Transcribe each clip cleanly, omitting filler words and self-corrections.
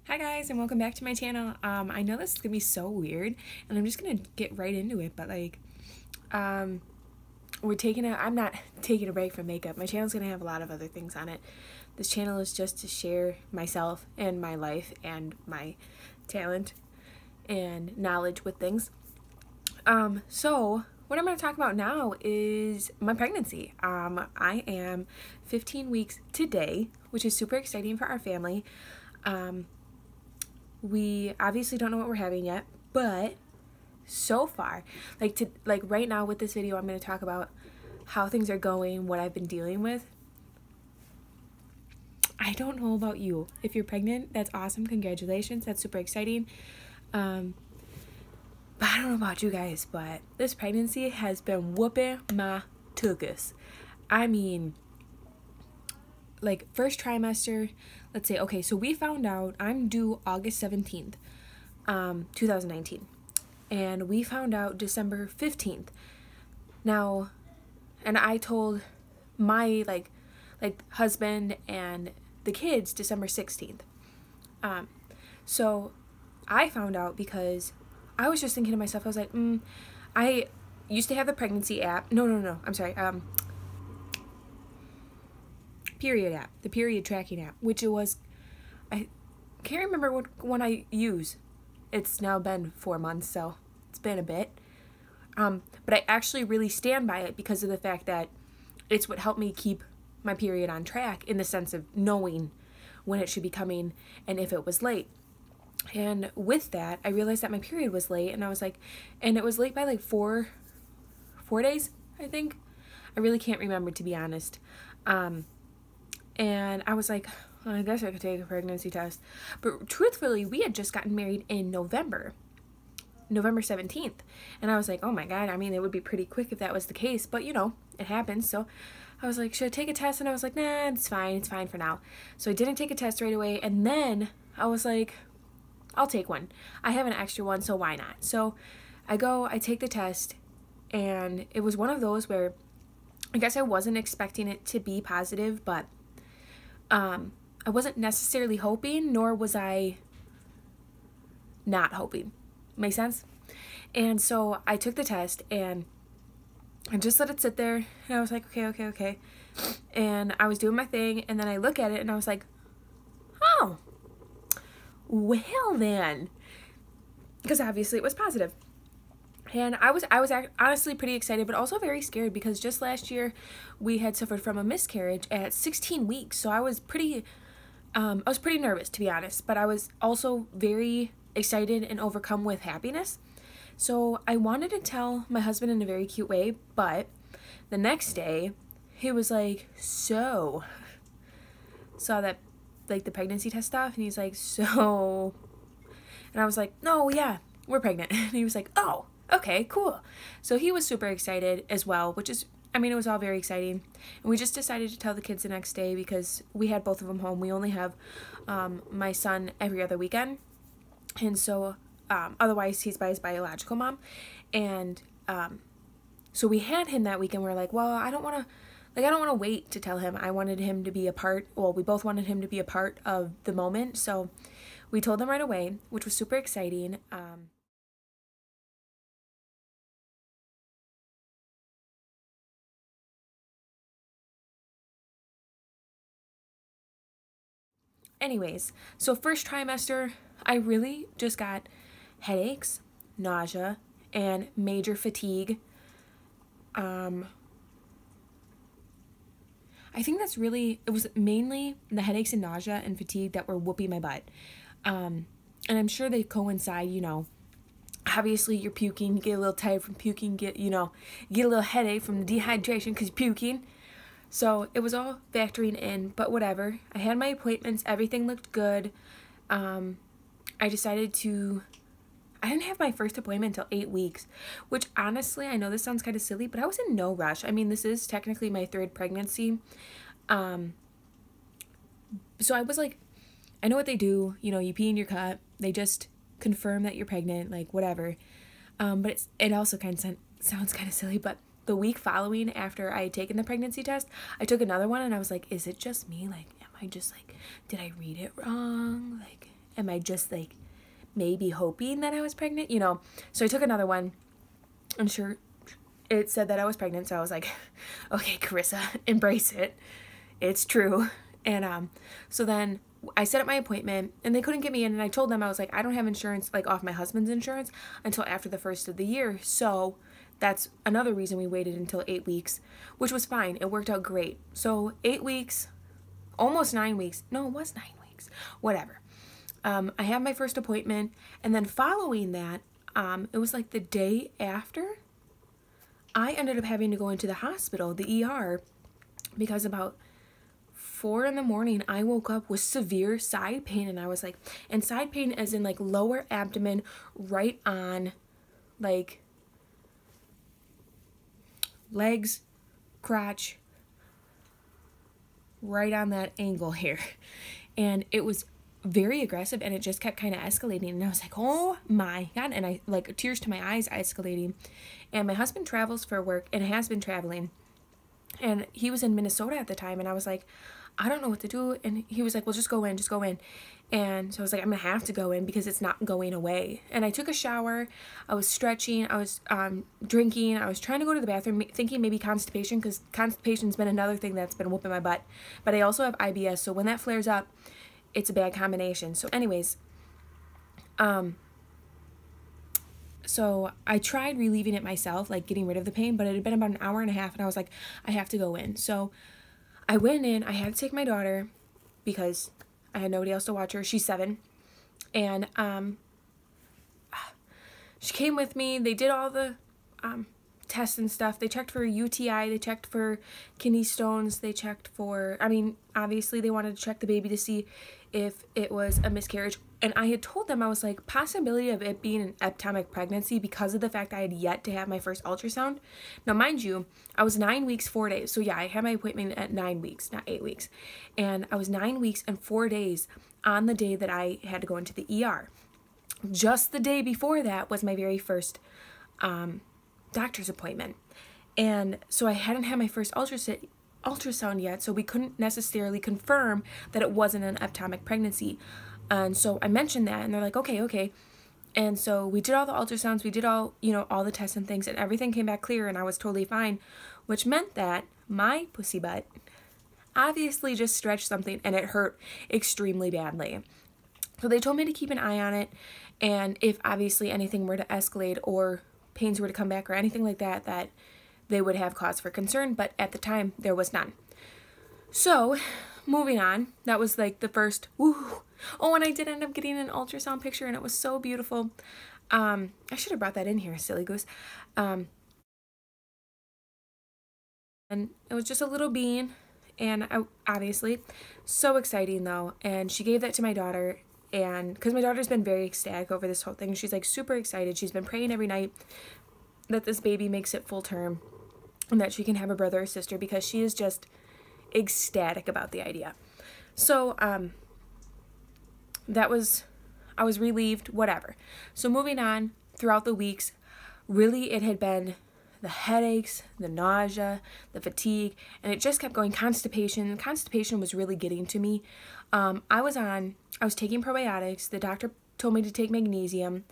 Hi guys, and welcome back to my channel. I know this is gonna be so weird and I'm just gonna get right into it, but I'm not taking a break from makeup. My channel's gonna have a lot of other things on it. This channel is just to share myself and my life and my talent and knowledge with things. So what I'm gonna talk about now is my pregnancy. I am 15 weeks today, which is super exciting for our family. We obviously don't know what we're having yet, but so far, right now with this video, I'm going to talk about how things are going, what I've been dealing with. I don't know about you. If you're pregnant, that's awesome. Congratulations. That's super exciting. But I don't know about you guys, but this pregnancy has been whooping my tuchus. I mean, first trimester, let's say, okay, so we found out I'm due August 17th, 2019, and we found out December 15th. Now, and I told my, husband and the kids December 16th. So I found out because I was just thinking to myself, I was like, I used to have the pregnancy app. No, I'm sorry, period app, the period tracking app, which it was, I can't remember what one I use. It's now been 4 months, so it's been a bit. But I actually really stand by it because of the fact that it's what helped me keep my period on track, in the sense of knowing when it should be coming and if it was late. And with that, I realized that my period was late, and I was like, and it was late by like four days, I think. I really can't remember, to be honest. And I was like, well, I guess I could take a pregnancy test. But truthfully, we had just gotten married in November 17th. And I was like, oh my God, I mean, it would be pretty quick if that was the case. But, you know, it happens. So I was like, should I take a test? And I was like, nah, it's fine for now. So I didn't take a test right away. And then I was like, I'll take one. I have an extra one, so why not? So I take the test. And it was one of those where I guess I wasn't expecting it to be positive, but I wasn't necessarily hoping, nor was I not hoping. Make sense? And so I took the test and I just let it sit there, and I was like, okay. And I was doing my thing, and then I look at it and I was like, oh, well then, because obviously it was positive. And I was honestly pretty excited, but also very scared, because just last year we had suffered from a miscarriage at 16 weeks. So I was pretty nervous, to be honest, but I was also very excited and overcome with happiness. So I wanted to tell my husband in a very cute way, but the next day he was like, so, saw that, the pregnancy test stuff, and he's like, so, and I was like, no, yeah, we're pregnant. And he was like, oh, okay, cool. So he was super excited as well, which is, I mean, it was all very exciting. And we just decided to tell the kids the next day because we had both of them home. We only have my son every other weekend. And so otherwise he's by his biological mom. And so we had him that weekend. We're like, well, I don't want to wait to tell him. I wanted him to be a part, well, we both wanted him to be a part of the moment. So we told them right away, which was super exciting. Anyways, so first trimester, I really just got headaches, nausea, and major fatigue. I think it was mainly the headaches and nausea and fatigue that were whooping my butt. And I'm sure they coincide, you know. Obviously, you're puking, you get a little tired from puking, get a little headache from the dehydration because you're puking. So it was all factoring in, but whatever. I had my appointments. Everything looked good. I didn't have my first appointment until 8 weeks, which honestly, I know this sounds kind of silly, but I was in no rush. I mean, this is technically my third pregnancy. So I was like, I know what they do. You know, you pee in your cup. They just confirm that you're pregnant, like whatever. But it also kind of sounds kind of silly, but the week following after I had taken the pregnancy test, I took another one, and I was like, is it just me? Like, am I just like, did I read it wrong? Like, am I just like maybe hoping that I was pregnant? You know, so I took another one, and sure, it said that I was pregnant. So I was like, okay, Carissa, embrace it. It's true. And so then I set up my appointment, and they couldn't get me in, and I told them, I was like, I don't have insurance, like off my husband's insurance, until after the first of the year. So that's another reason we waited until 8 weeks, which was fine. It worked out great. So 8 weeks, almost 9 weeks. No, it was 9 weeks. Whatever. I had my first appointment, and then following that, it was like the day after, I ended up having to go into the hospital, the ER, because about 4 in the morning, I woke up with severe side pain, and I was like, and side pain as in like lower abdomen, right on like legs, crotch, right on that angle here. And it was very aggressive, and it just kept kind of escalating, and I was like, oh my God, and I like tears to my eyes escalating. And my husband travels for work and has been traveling, and he was in Minnesota at the time, and I was like, I don't know what to do. And he was like, well, just go in. And so I was like, I'm gonna have to go in because it's not going away. And I took a shower, I was stretching, I was drinking, I was trying to go to the bathroom, thinking maybe constipation, because constipation's been another thing that's been whooping my butt. But I also have IBS, so when that flares up, it's a bad combination. So anyways, so I tried relieving it myself, like getting rid of the pain, but it had been about an hour and a half, and I was like, I have to go in. So I went in. I had to take my daughter because I had nobody else to watch her. She's 7. And she came with me. They did all the tests and stuff. They checked for UTI. They checked for kidney stones. They checked for, I mean, obviously they wanted to check the baby to see if it was a miscarriage. And I had told them, I was like, possibility of it being an ectopic pregnancy because of the fact I had yet to have my first ultrasound. Now, mind you, I was 9 weeks, 4 days. So yeah, I had my appointment at 9 weeks, not 8 weeks. And I was 9 weeks and 4 days on the day that I had to go into the ER. Just the day before that was my very first doctor's appointment. And so I hadn't had my first ultrasound yet, so we couldn't necessarily confirm that it wasn't an ectopic pregnancy. And so I mentioned that, and they're like, okay. And so we did all the ultrasounds, we did all, you know, all the tests and things, and everything came back clear, and I was totally fine, which meant that my pussy butt obviously just stretched something, and it hurt extremely badly. So they told me to keep an eye on it, and if obviously anything were to escalate or pains were to come back or anything like that, that they would have cause for concern, but at the time, there was none. So, moving on, that was like the first, woo. Oh, and I did end up getting an ultrasound picture, and it was so beautiful. I should have brought that in here, silly goose. And it was just a little bean, and obviously, so exciting though. And she gave that to my daughter, and because my daughter's been very ecstatic over this whole thing, she's like super excited. She's been praying every night that this baby makes it full term, and that she can have a brother or sister, because she is just ecstatic about the idea. So, I was relieved, whatever. So moving on, throughout the weeks, really it had been the headaches, the nausea, the fatigue, and it just kept going. Constipation was really getting to me. I was taking probiotics. The doctor told me to take magnesium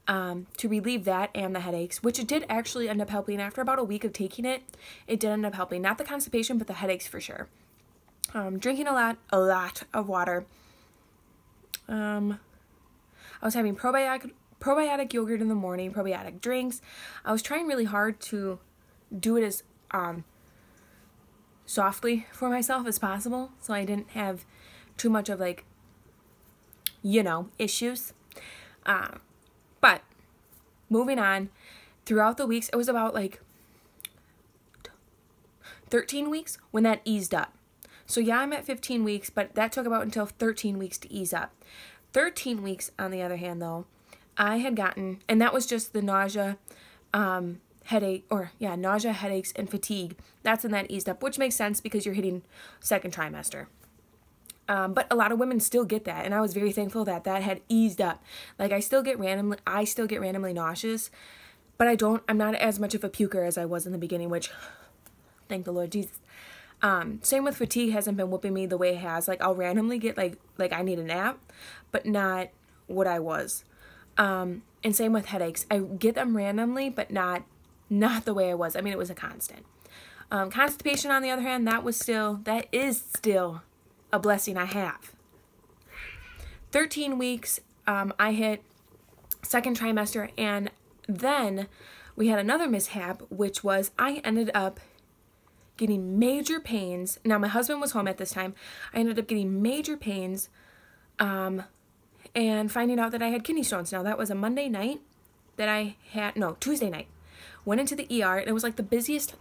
to relieve that and the headaches, which it did actually end up helping. After about a week of taking it, it did end up helping. Not the constipation, but the headaches for sure. Drinking a lot of water. I was having probiotic yogurt in the morning, probiotic drinks. I was trying really hard to do it as softly for myself as possible, so I didn't have too much of, like, you know, issues. But moving on, throughout the weeks, it was about like 13 weeks when that eased up. So yeah, I'm at 15 weeks, but that took about until 13 weeks to ease up. 13 weeks, on the other hand, though, I had gotten, and that was just the nausea, nausea, headaches, and fatigue. That's when that eased up, which makes sense because you're hitting second trimester. But a lot of women still get that, and I was very thankful that that had eased up. Like, I still get randomly nauseous, but I'm not as much of a puker as I was in the beginning, which, thank the Lord Jesus. Same with fatigue, hasn't been whooping me the way it has. Like, I'll randomly get like I need a nap, but not what I was. And same with headaches. I get them randomly, but not the way I was. I mean, it was a constant. Constipation, on the other hand, that is still a blessing I have. 13 weeks, I hit second trimester, and then we had another mishap, which was I ended up getting major pains. Now, my husband was home at this time. I ended up getting major pains and finding out that I had kidney stones. Now, that was a Monday night that I had, no, Tuesday night. Went into the ER, and it was like the busiest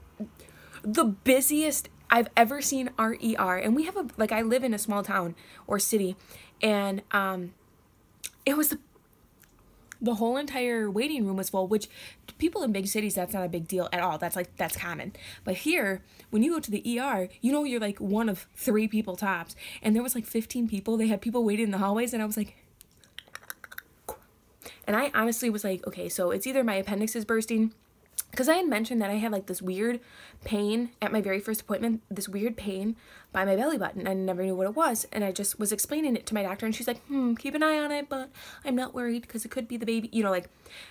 I've ever seen our ER. And we have I live in a small town or city, and it was the whole entire waiting room was full, which to people in big cities, that's not a big deal at all. That's common. But here, when you go to the ER, you know, you're like one of 3 people tops. And there was like 15 people. They had people waiting in the hallways, and I was like, and I honestly was like, okay, so it's either my appendix is bursting, because I had mentioned that I had like this weird pain at my very first appointment, this weird pain by my belly button. I never knew what it was, and I just was explaining it to my doctor, and she's like, keep an eye on it, but I'm not worried because it could be the baby, you know, like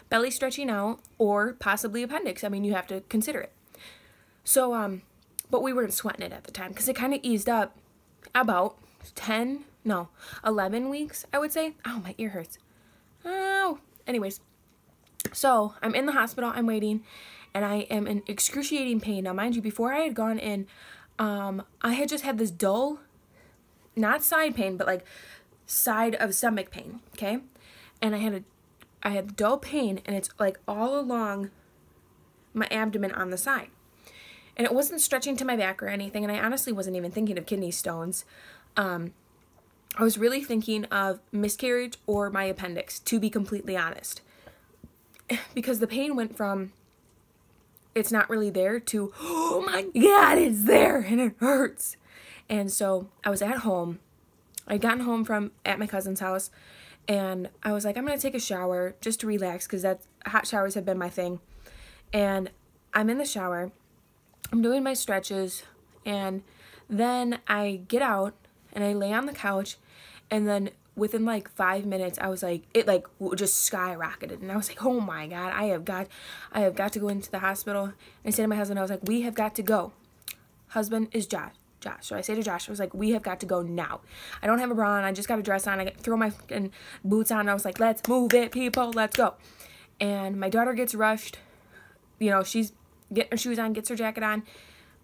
belly stretching out or possibly appendix. I mean, you have to consider it. So, but we weren't sweating it at the time because it kind of eased up about 11 weeks, I would say. Oh, my ear hurts. Oh, anyways. So I'm in the hospital, I'm waiting, and I am in excruciating pain. Now, mind you, before I had gone in, I had just had this dull, not side pain, but like side of stomach pain, okay? And I had dull pain, and it's like all along my abdomen on the side. And it wasn't stretching to my back or anything, and I honestly wasn't even thinking of kidney stones. I was really thinking of miscarriage or my appendix, to be completely honest. Because the pain went from it's not really there to, oh my God, it's there and it hurts. And so I was at home. I'd gotten home at my cousin's house, and I was like, I'm going to take a shower just to relax, because hot showers have been my thing. And I'm in the shower. I'm doing my stretches, and then I get out and I lay on the couch, and then within like 5 minutes, I was like, it like just skyrocketed. And I was like, oh my God, I have got to go into the hospital. And I said to my husband, I was like, we have got to go. Husband is Josh. So I say to Josh, I was like, we have got to go now. I don't have a bra on. I just got a dress on. I throw my boots on. And I was like, let's move it, people. Let's go. And my daughter gets rushed. You know, she's getting her shoes on, gets her jacket on.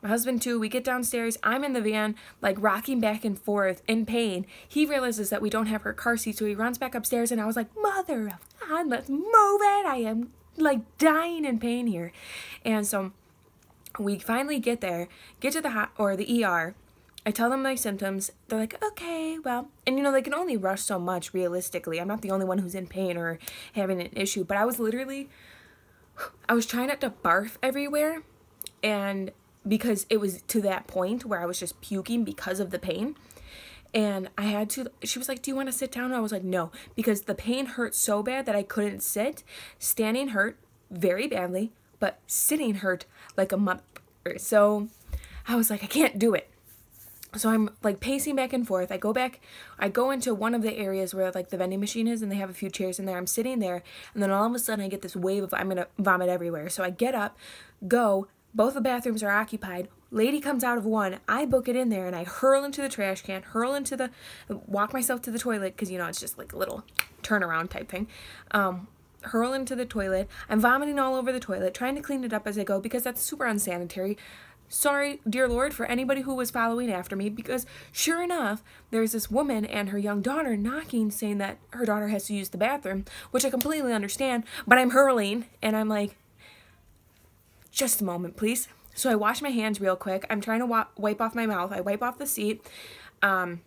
My husband too. We get downstairs. I'm in the van, like rocking back and forth in pain. He realizes that we don't have her car seat, so he runs back upstairs, and I was like, mother of God, let's move it. I am like dying in pain here. And so we finally get there, get to the ER. I tell them my symptoms. They're like, okay, well, and you know, they can only rush so much realistically. I'm not the only one who's in pain or having an issue, but I was trying not to barf everywhere, and because it was to that point where I was just puking because of the pain. And I had to, she was like, do you want to sit down? And I was like, no, because the pain hurt so bad that I couldn't sit. Standing hurt very badly, but sitting hurt like a mother. So I was like, I can't do it. So I'm like pacing back and forth. I go into one of the areas where like the vending machine is, and they have a few chairs in there. I'm sitting there, and then all of a sudden I get this wave of I'm going to vomit everywhere. So I get up, go. Both the bathrooms are occupied. Lady comes out of one. I book it in there, and I hurl into the trash can, walk myself to the toilet, because, you know, it's just like a little turnaround type thing. Hurl into the toilet. I'm vomiting all over the toilet, trying to clean it up as I go, because that's super unsanitary. Sorry, dear Lord, for anybody who was following after me, because sure enough, there's this woman and her young daughter knocking, saying that her daughter has to use the bathroom, which I completely understand, but I'm hurling, and I'm like, just a moment, please. So I wash my hands real quick. I'm trying to wipe off my mouth. I wipe off the seat. And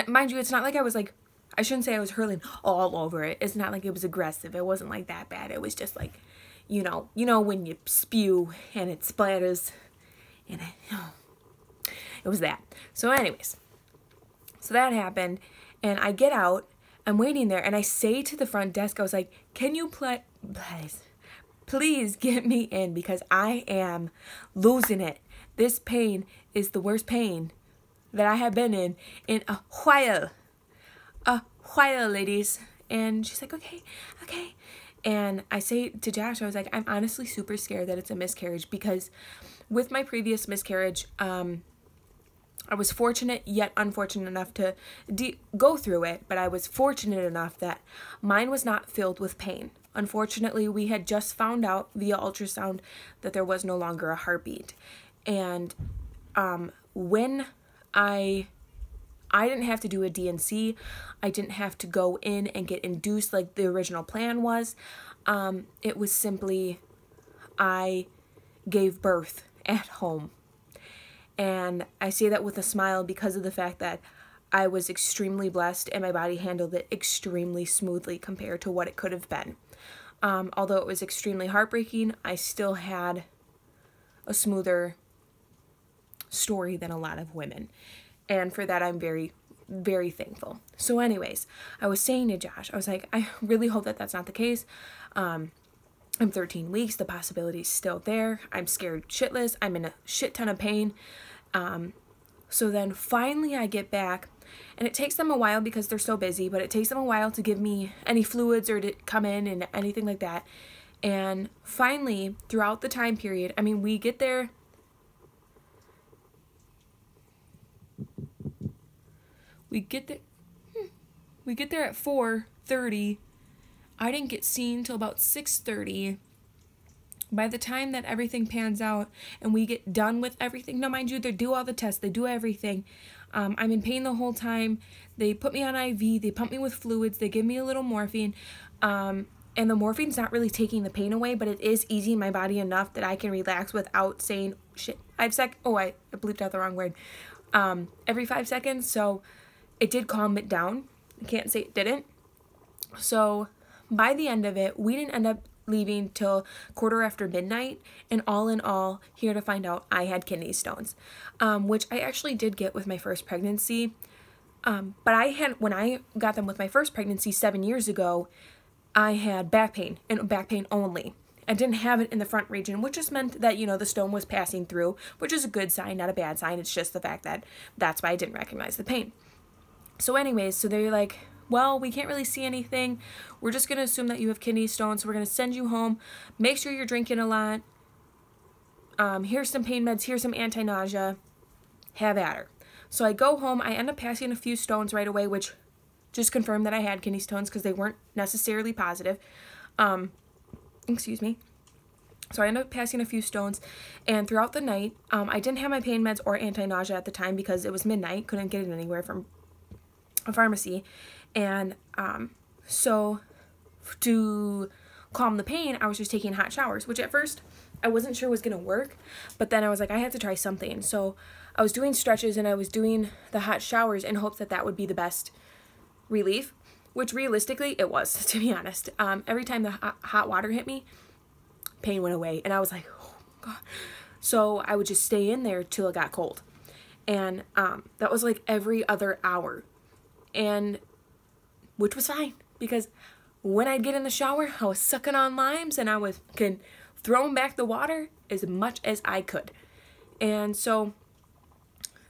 mind you, it's not like I was like, I shouldn't say I was hurling all over it. It's not like it was aggressive. It wasn't like that bad. It was just like, you know when you spew and it splatters. And it was that. So anyways, so that happened. And I get out. I'm waiting there. And I say to the front desk, I was like, can you please get me in, because I am losing it. This pain is the worst pain that I have been in a while. A while, ladies. And she's like, okay. And I say to Josh, I was like, I'm honestly super scared that it's a miscarriage, because with my previous miscarriage, I was fortunate yet unfortunate enough to go through it, but I was fortunate enough that mine was not filled with pain. Unfortunately, we had just found out via ultrasound that there was no longer a heartbeat. And when I didn't have to do a DNC. I didn't have to go in and get induced like the original plan was. It was simply, I gave birth at home. And I say that with a smile because of the fact that I was extremely blessed and my body handled it extremely smoothly compared to what it could have been. Although it was extremely heartbreaking, I still had a smoother story than a lot of women. And for that, I'm very, very thankful. So anyways, I was saying to Josh, I was like, I really hope that that's not the case. I'm 13 weeks. The possibility is still there. I'm scared shitless. I'm in a shit ton of pain. So then finally I get back, and it takes them a while because they're so busy, but it takes them a while to give me any fluids or to come in and anything like that. And finally, throughout the time period, I mean, we get there. We get there at 4:30. I didn't get seen till about 6:30. By the time that everything pans out and we get done with everything, now mind you, they do all the tests, they do everything. I'm in pain the whole time. They put me on IV, they pump me with fluids, they give me a little morphine. And the morphine's not really taking the pain away, but it is easing my body enough that I can relax without saying, shit, I bleeped out the wrong word. Every 5 seconds, so it did calm it down. I can't say it didn't. So by the end of it, we didn't end up leaving till midnight, and all in all, here to find out I had kidney stones, which I actually did get with my first pregnancy. But when I got them with my first pregnancy 7 years ago, I had back pain, and back pain only. I didn't have it in the front region, which just meant that, you know, the stone was passing through, which is a good sign, not a bad sign. It's just the fact that that's why I didn't recognize the pain. So anyways, so they're like, well, we can't really see anything. We're just going to assume that you have kidney stones, so we're going to send you home. Make sure you're drinking a lot. Here's some pain meds. Here's some anti-nausea. Have at her. So I go home. I end up passing a few stones right away, which just confirmed that I had kidney stones because they weren't necessarily positive. Excuse me. So I ended up passing a few stones, and throughout the night, I didn't have my pain meds or anti-nausea at the time because it was midnight. Couldn't get it anywhere from a pharmacy. And so to calm the pain, I was just taking hot showers, which at first I wasn't sure was going to work, but then I was like, I had to try something. So I was doing stretches and I was doing the hot showers in hopes that that would be the best relief, which realistically it was, to be honest. Every time the hot water hit me, pain went away, and I was like, oh God. So I would just stay in there till it got cold, and that was like every other hour, and which was fine, because when I'd get in the shower, I was sucking on limes, and I was throwing back the water as much as I could. And so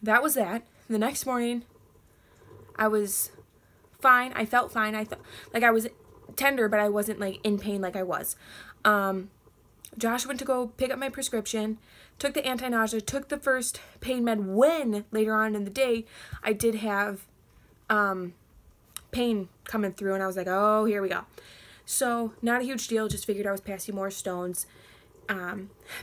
that was that. The next morning, I was fine. I felt fine. I felt like I was tender, but I wasn't like in pain like I was. Josh went to go pick up my prescription, took the anti-nausea, took the first pain med when later on in the day I did have pain coming through, and I was like, oh, here we go. So not a huge deal, just figured I was passing more stones.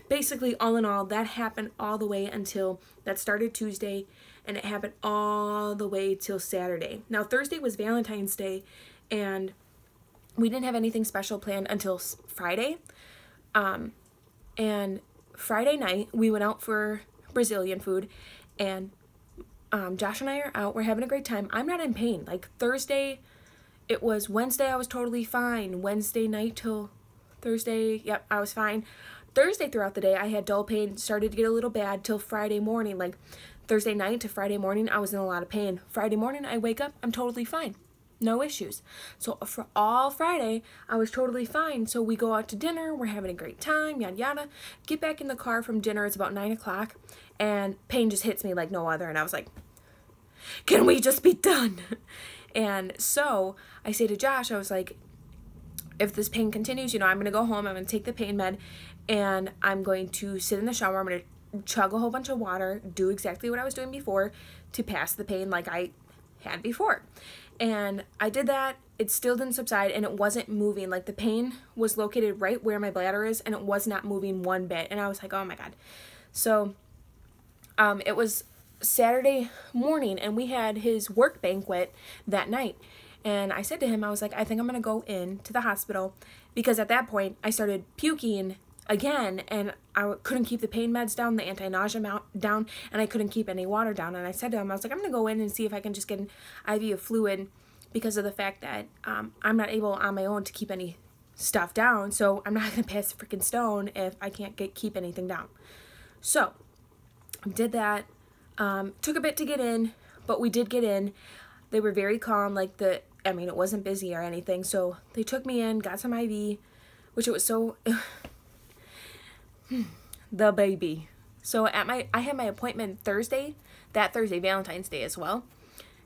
Basically, all in all, that happened all the way until that started Tuesday, and it happened all the way till Saturday. Now, Thursday was Valentine's Day, and we didn't have anything special planned until Friday. And Friday night, we went out for Brazilian food, and Josh and I are out. We're having a great time. I'm not in pain. Like Thursday, it was Wednesday, I was totally fine. Wednesday night till Thursday, yep, I was fine. Thursday throughout the day, I had dull pain, started to get a little bad till Friday morning. Like Thursday night to Friday morning, I was in a lot of pain. Friday morning, I wake up, I'm totally fine. no issues. So for all Friday, I was totally fine. So we go out to dinner, we're having a great time, yada yada. Get back in the car from dinner, it's about 9 o'clock, and pain just hits me like no other, and I was like, can we just be done? And so I say to Josh, I was like, if this pain continues, you know, I'm going to go home, I'm going to take the pain med, and I'm going to sit in the shower, I'm going to chug a whole bunch of water, do exactly what I was doing before to pass the pain like I had before. And I did that, it still didn't subside, and it wasn't moving. Like, the pain was located right where my bladder is, and it was not moving one bit. And I was like, oh my God. So it was Saturday morning, and we had his work banquet that night. And I said to him, I was like, I think I'm going to go in to the hospital, because at that point I started puking again, and I couldn't keep the pain meds down, the anti-nausea down, and I couldn't keep any water down. And I said to him, I was like, I'm going to go in and see if I can just get an IV of fluid, because of the fact that I'm not able on my own to keep any stuff down. So I'm not going to pass a freaking stone if I can't keep anything down. So did that. Took a bit to get in, but we did get in. They were very calm. Like, I mean, it wasn't busy or anything. So they took me in, got some IV, which it was so, the baby. So I had my appointment Thursday, Valentine's Day as well.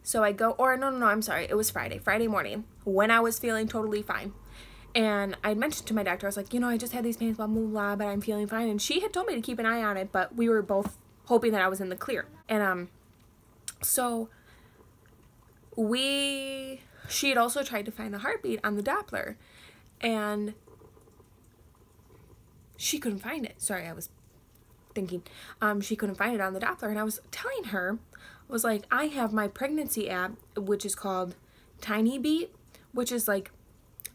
So I go, or no, I'm sorry. It was Friday morning, when I was feeling totally fine. And I mentioned to my doctor, I was like, you know, I just had these pains, blah, blah, blah, but I'm feeling fine. And she had told me to keep an eye on it, but we were both hoping that I was in the clear. And so she had also tried to find the heartbeat on the Doppler, and she couldn't find it. Sorry, I was thinking. She couldn't find it on the Doppler, and I was telling her, I was like, I have my pregnancy app, which is called Tiny Beat, which is like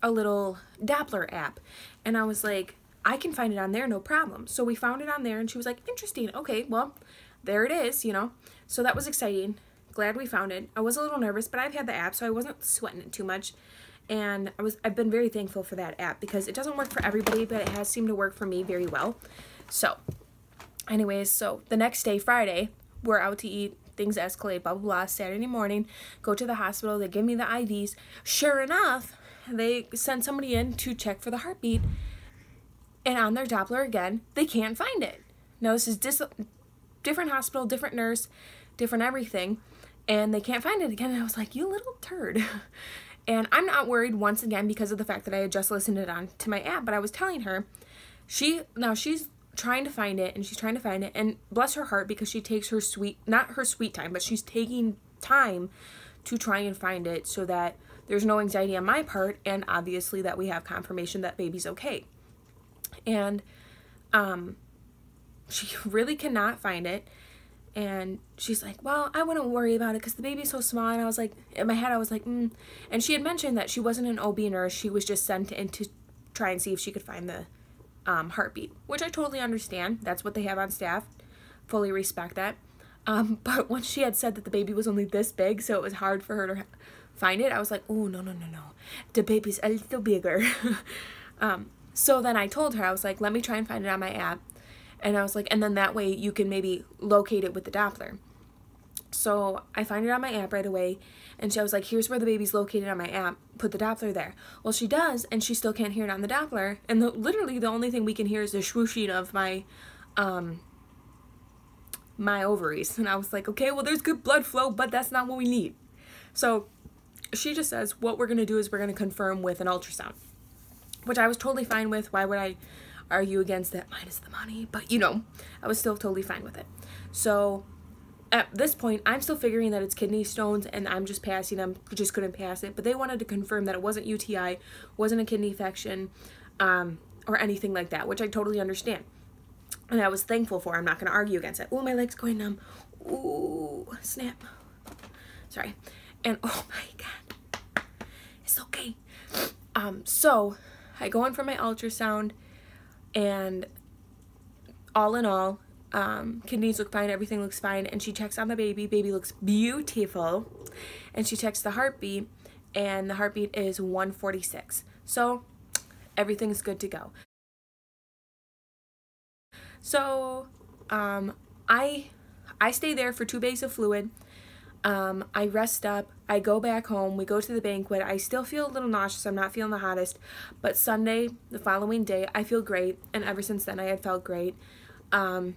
a little Doppler app. And I was like, I can find it on there, no problem. So we found it on there, and she was like, interesting. Okay, well, there it is, you know. So that was exciting. Glad we found it. I was a little nervous, but I've had the app, so I wasn't sweating it too much. And I've been very thankful for that app, because it doesn't work for everybody, but it has seemed to work for me very well. So anyways, so the next day, Friday, we're out to eat, things escalate, blah, blah, blah. Saturday morning, go to the hospital, they give me the IVs. Sure enough, they send somebody in to check for the heartbeat, and on their Doppler again, they can't find it. Now, this is different hospital, different nurse, different everything, and they can't find it again. And I was like, you little turd. And I'm not worried, once again, because of the fact that I had just listened it on to my app, but I was telling her, she's trying to find it, and she's trying to find it, and bless her heart, because she takes her not her sweet time, but she's taking time to try and find it, so that there's no anxiety on my part, and obviously that we have confirmation that baby's okay. And she really cannot find it, and she's like, well, I wouldn't worry about it because the baby's so small. And I was like, in my head I was like, and she had mentioned that she wasn't an OB nurse, she was just sent in to try and see if she could find the heartbeat, which I totally understand. That's what they have on staff. Fully respect that. But once she had said that the baby was only this big, so it was hard for her to find it, I was like, oh, no. The baby's a little bigger. So then I told her, I was like, let me try and find it on my app. And I was like, and then that way you can maybe locate it with the Doppler. So I find it on my app right away. And I was like, here's where the baby's located on my app. Put the Doppler there. Well, she does, and she still can't hear it on the Doppler. And literally the only thing we can hear is the swooshing of my my ovaries. And I was like, okay, well, there's good blood flow, but that's not what we need. So she just says, what we're going to do is we're going to confirm with an ultrasound, which I was totally fine with. Why would I argue against that? Minus the money. But, you know, I was still totally fine with it. So at this point, I'm still figuring that it's kidney stones, and I'm just passing them, just couldn't pass it. But they wanted to confirm that it wasn't UTI, wasn't a kidney infection, or anything like that, which I totally understand. And I was thankful for. I'm not going to argue against it. Oh, my leg's going numb. Ooh, snap. Sorry. And oh my God, it's okay. So I go in for my ultrasound, and all in all, kidneys look fine, everything looks fine, and she checks on the baby. Baby looks beautiful, and she checks the heartbeat, and the heartbeat is 146. So everything's good to go. So I stay there for 2 bags of fluid. I rest up. I go back home, we go to the banquet. I still feel a little nauseous. I'm not feeling the hottest. But Sunday, the following day, I feel great. And ever since then, I had felt great. And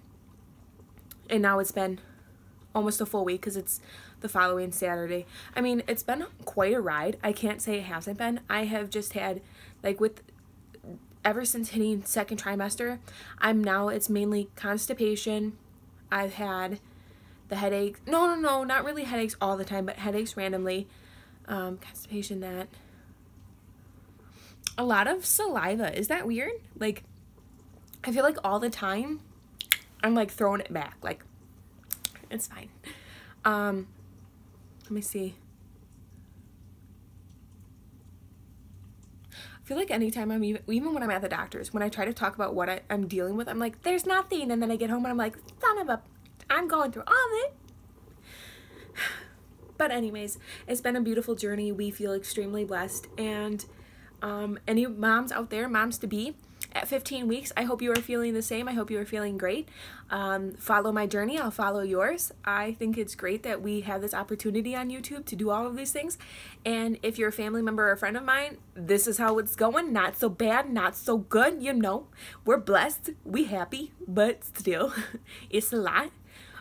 now it's been almost a full week because it's the following Saturday. I mean, it's been quite a ride. I can't say it hasn't been. I have just had, like, ever since hitting second trimester, it's mainly constipation. I've had the headaches. No, not really headaches all the time, but headaches randomly. Constipation, that. A lot of saliva. Is that weird? Like, I feel like all the time I'm like throwing it back. Like, it's fine. Let me see. I feel like anytime even when I'm at the doctor's, when I try to talk about what I'm dealing with, I'm like, there's nothing. And then I get home and I'm like, I'm going through all of it. But anyways, it's been a beautiful journey. We feel extremely blessed. And any moms out there, moms to be, at 15 weeks, I hope you are feeling the same. I hope you are feeling great. Follow my journey. I'll follow yours. I think it's great that we have this opportunity on YouTube to do all of these things. And if you're a family member or a friend of mine, this is how it's going. Not so bad, not so good. You know, we're blessed. We happy, but still, it's a lot.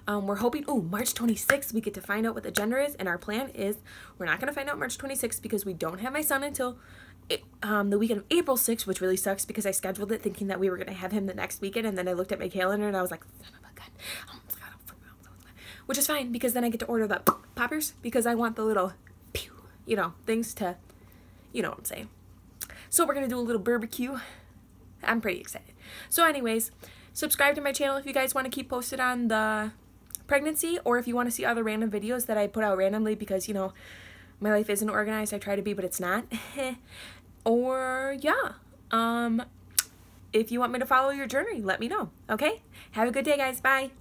We're hoping, March 26th, we get to find out what the gender is. And our plan is we're not going to find out March 26th because we don't have my son until the weekend of April 6th, which really sucks because I scheduled it thinking that we were going to have him the next weekend, and then I looked at my calendar and I was like, son of a gun. Which is fine because then I get to order the poppers because I want the little pew, things to, you know what I'm saying. So we're going to do a little barbecue. I'm pretty excited. So anyways, subscribe to my channel if you guys want to keep posted on the pregnancy, or if you want to see other random videos that I put out randomly because, my life isn't organized. I try to be, but it's not. Or, yeah. If you want me to follow your journey, let me know. Okay? Have a good day, guys. Bye.